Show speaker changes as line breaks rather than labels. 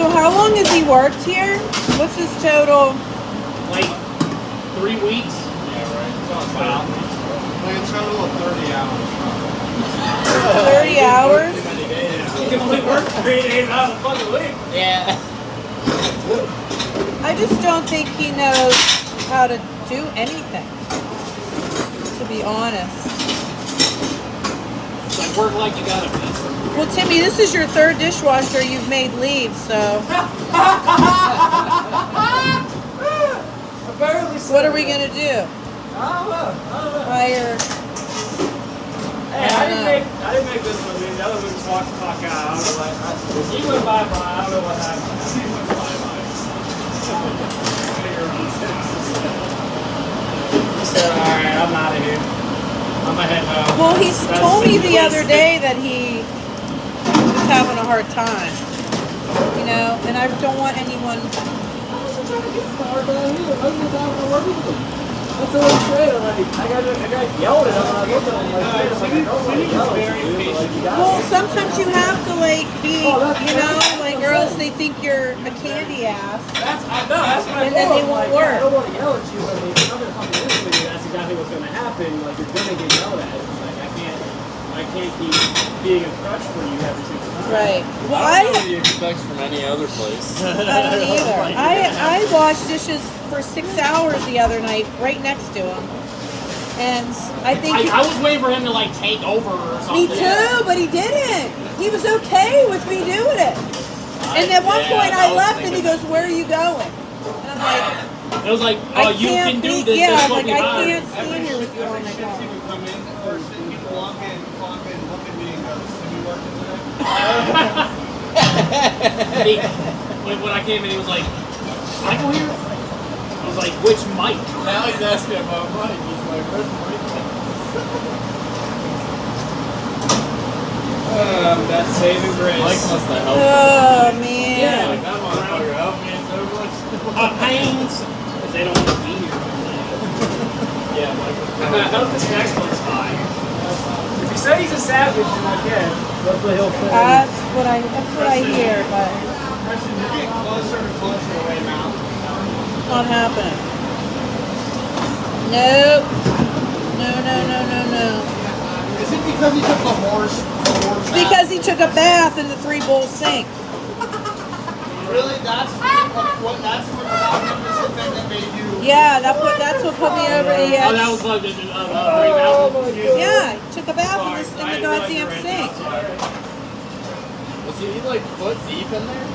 So how long has he worked here? What's his total?
Like 3 weeks.
Yeah, right. It's on about. Like a total of 30 hours.
30 hours?
You can only work 3 days out of the fucking week.
Yeah.
I just don't think he knows how to do anything, to be honest.
It's like work like you gotta be.
Well, Timmy, this is your third dishwasher you've made leave, so
Apparently so.
what are we going to do?
I don't know.
Hire...
Hey, I didn't make this one. The other one just walked the fuck out. I was like, he went bye-bye. I don't know what happened. He went bye-bye. He said, alright, I'm out of here. I'm gonna head home.
Well, he
That's
told me the other
situation.
day that he was having a hard time, you know, and I don't want anyone...
That's what I'm saying. Like, I got yelled at him when I looked at him.
Well, sometimes you have to, like, be, you know, like, or else they think you're a candy ass.
That's what I
And then they won't work.
I don't want to yell at you, but if I'm going to come in with you, that's exactly what's going to happen. Like, you're going to get yelled at. It's like, I can't keep being a crutch for you every single time.
Right. Well,
I don't know what you expect from any other place.
I don't either. I washed dishes for 6 hours the other night, right next to him. And I think...
I was waiting for him to, like, take over or something.
Me too, but he didn't. He was okay with me doing it. And at one point I left and he goes, "Where are you going?" And I'm like...
It was like, oh, you can do this.
Yeah,
that's
I'm
what
like,
we
I
hired.
can't stand here with you on my car.
People come in, first thing people walk in, look at me and go, "So you working today?"
When I came in, he was like, "Michael here?" I was like, "Which Mike?"
Now he's asking about Mike. He's like, "Where's Mike?"
That's saving grace.
Mike must have helped.
Oh, man.
Yeah.
Like, that motherfucker helped me so much.
Pains. Because they don't want to be here. Yeah, Mike. I hope this next one's fine. If he said he's a savage, then I can. Hopefully he'll fit in.
That's what I hear, but
Preston, you're getting closer and closer to Ray Mountain.
it's not happening. Nope. No.
Is it because he took the horse?
It's because he took a bath in the 3-bowl sink.
Really? That's what that's what allowed him to sit there that made you.
Yeah, that's what put me over the edge.
Oh, that was like the Green Mountain.
Yeah, he took a bath in the goddamn sink.
Was he like foot deep in there?